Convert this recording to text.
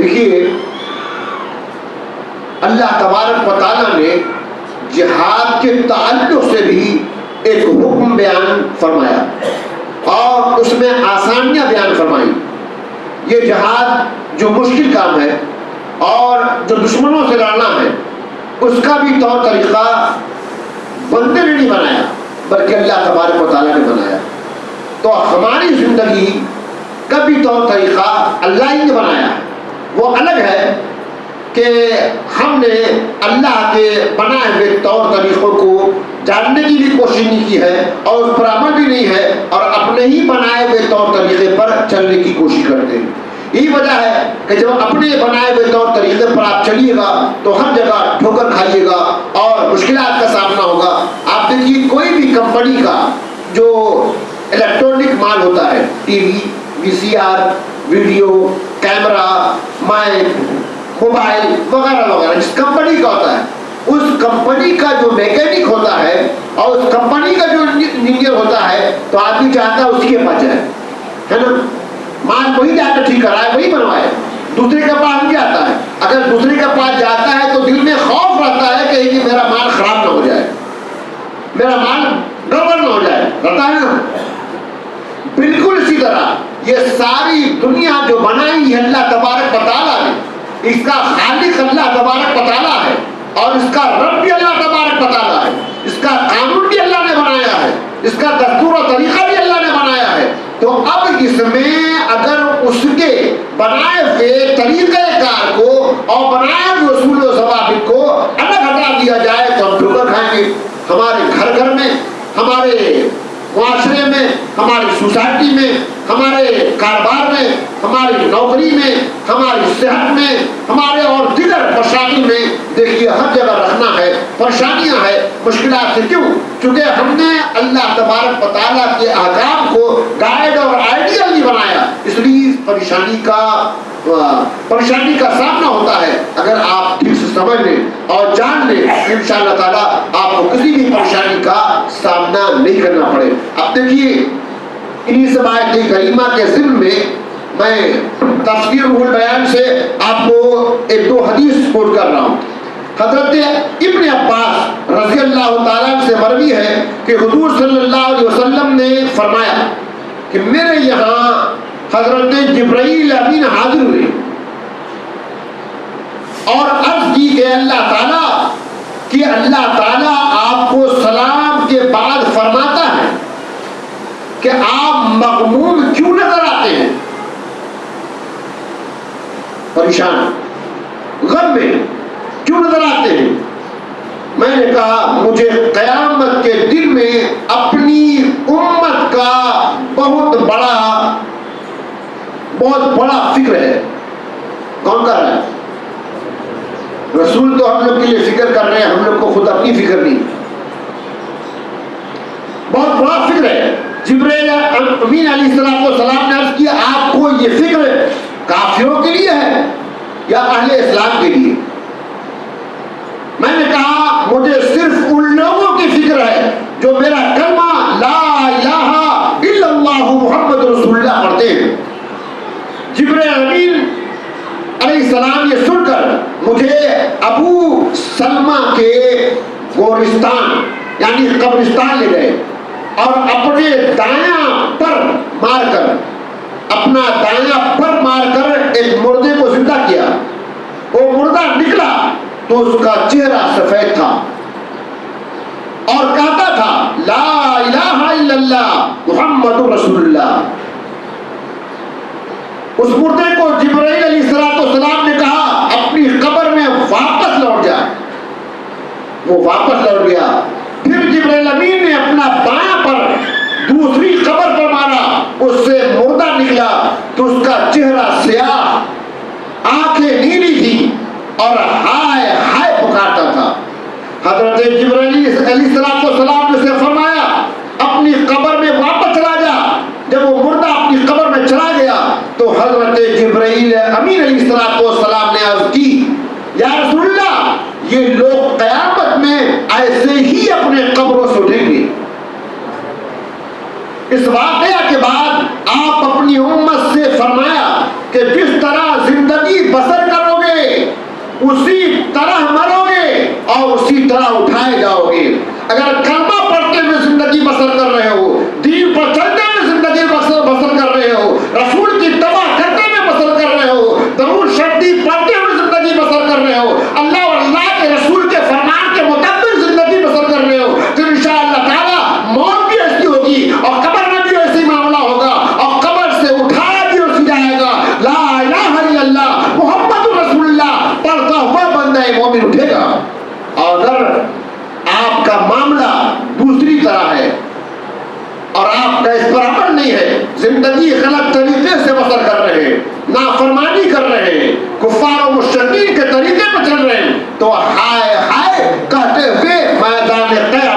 دیکھیے اللہ تبارک و تعالیٰ نے جہاد کے تعلق سے بھی ایک حکم بیان فرمایا اور اس میں آسانیاں بیان فرمائی. یہ جہاد جو مشکل کام ہے اور جو دشمنوں سے لڑنا ہے اس کا بھی طور طریقہ بندے نے نہیں بنایا بلکہ اللہ تبارک و تعالیٰ نے بنایا. تو ہماری زندگی کا بھی طور طریقہ اللہ ہی نے بنایا ہے. وہ الگ ہے کہ ہم نے اللہ کے بنائے ہوئے طور طریقوں کو جاننے کی بھی کوشش نہیں کی ہے اور اس پر عمل بھی نہیں ہے اور اپنے ہی بنائے ہوئے طور طریقے پر چلنے کی کوشش کرتے ہیں. یہی وجہ ہے کہ جب اپنے بنائے ہوئے طور طریقے پر آپ چلیے گا تو ہر جگہ ٹھوکر کھائیے گا اور مشکلات کا سامنا ہوگا. آپ دیکھیے کوئی بھی کمپنی کا جو الیکٹرانک مال ہوتا ہے، T V, V C R, video, camera, mic, mobile وغیرہ وغیرہ جس کمپنی کا ہوتا ہے، اس کمپنی کا جو میکینک ہوتا ہے اور اس کمپنی کا جو انجینئر ہوتا ہے تو آدمی چاہتا ہے اس کے پاس جائے، ہے نا. مال وہی جا کر ٹھیک کرائے، وہی بنوائے، دوسرے کے پاس نہیں جاتا ہے. اگر دوسرے کے پاس جاتا ہے تو دل میں خوف رہتا ہے کہ میرا مال خراب نہ ہو جائے، میرا مال گڑبڑ نہ ہو جائے، رہتا ہے نا. بالکل اسی طرح یہ ساری دنیا جو بنائی ہے اللہ تبارک و تعالیٰ نے، اس کا خالق اللہ تبارک و تعالیٰ ہے اور اس کا رب بھی اللہ تبارک و تعالیٰ ہے. اس کا قانون بھی اللہ نے بنایا ہے، اس کا دستور و طریقہ بھی اللہ نے بنایا ہے. تو اب اس میں اگر اس کے بنائے ہوئے طریقہ کار کو اور بنائے ہوئے اصول و ضوابط کو الگ ہٹا دیا جائے تو ہم ٹھوکر کھائیں گے. ہمارے گھر گھر میں، ہمارے معاشرے میں، ہماری سوسائٹی میں، ہمارے کاروبار میں، ہماری نوکری میں، ہماری صحت میں، ہمارے اور دیگر پریشانی میں دیکھیے ہر جگہ رکھنا ہے، پریشانیاں ہیں، مشکلات سے. کیوں؟ چونکہ ہم نے اللہ تبارک و تعالیٰ کے احکام کو گائیڈ اور آئیڈیل نہیں بنایا، اس لیے پریشانی کا سامنا ہوتا ہے. اگر آپ ٹھیک سے سمجھ لیں اور جان لیں انشاءاللہ تعالیٰ آپ کو کسی بھی پریشانی کا سامنا نہیں کرنا پڑے. اب دیکھیے انہی سب آیت کریمہ کے ضمن میں تفسیر روح البیان سے آپ کو ایک دو حدیث کوٹ کر رہا ہوں. حضرت ابن عباس رضی اللہ تعالیٰ سے مروی ہے کہ حضور صلی اللہ علیہ وسلم نے فرمایا کہ میرے یہاں حضرت جبرائیل امین حاضر ہوئے اور عرض کی کہ اللہ تعالیٰ آپ کو سلام کے بعد فرماتا ہے کہ آپ مغموم کیوں نظر آتے ہیں، پریشان، غم میں کیوں نظر آتے ہیں. میں نے کہا مجھے قیامت کے دن میں اپنی امت کا بہت بڑا فکر ہے. کون کر رہا ہے؟ رسول تو ہم لوگ کے لیے فکر کر رہے ہیں، ہم لوگ کو خود اپنی فکر نہیں. بہت بڑا فکر ہے. جبرائیل امین علیہ السلام نے عرض کیا آپ کو یہ فکر کافروں کے لیے ہے یا اہل اسلام کے لیے؟ میں نے کہا مجھے صرف ان لوگوں کی فکر ہے جو میرا کلمہ لا الہ الا اللہ محمد رسول اللہ پڑھتے ہیں. جبرائیل امین علیہ السلام یہ سن کر مجھے ابو سلمہ کے گورستان یعنی قبرستان لے گئے اور اپنے دایاں پر مار کر ایک مردے کو زندہ کیا. وہ مردہ نکلا تو اس کا چہرہ سفید تھا اور کہتا تھا لا الہ الا اللہ محمد رسول اللہ. اس مردے کو جبرائیل علیہ السلام نے کہا اپنی قبر میں واپس لوٹ جا. وہ واپس لوٹ گیا. پھر جبرائیل امین نے اپنا بایاں پر دوسری قبر پر مارا، اس سے مردہ نکلا تو اس کا چہرہ سیاہ، آنکھیں نیلی تھی اور ہائے ہائے پکارتا تھا. حضرت جبرائیل علیہ السلام نے اسے فرمایا اپنی قبر میں واپس چلا جا. جب وہ مردہ اپنی قبر میں چلا گیا تو حضرت جبرائیل امین علیہ السلام نے عرض کی یا رسول اللہ یہ لوگ قیامت میں ایسے ہی اپنے قبروں سے اٹھیں گے. اس واقعہ کے بعد آپ اپنی امت سے فرمایا کہ جس طرح زندگی بسر اسی طرح مرو گے اور اسی طرح اٹھائے جاؤ گے. اگر کلمہ پڑھتے ہوئے زندگی بسر کر رہے ہو، دین پر چلتے ہوئے زندگی بسر کر رہے ہو، رسول کی اتباع کرتے ہوئے بسر کر رہے ہو، درود شریف پڑھتے ہوئے زندگی بسر کر رہے ہو، اللہ اور اللہ کے رسول کے فرمان کے مطابق زندگی بسر کر رہے ہو، تو انشاءاللہ تعالی موت بھی ایسی ہوگی اور قبر میں بھی ایسی معاملہ ہوگا اور قبر سے اٹھایا بھی اسی جائے گا. لا الہ الا اللہ محمد رسول اللہ پڑھتا ہوا بندہ مومن اٹھے گا. اگر آپ کا معاملہ دوسری طرح ہے اور آپ کا اس پر عمل نہیں ہے، زندگی غلط طریقے سے بسر کر رہے ہیں، نافرمانی کر رہے ہیں، کفار و مشرکین کے طریقے پر چل رہے ہیں، تو ہائے ہائے کہتے ہوئے میدان قیامت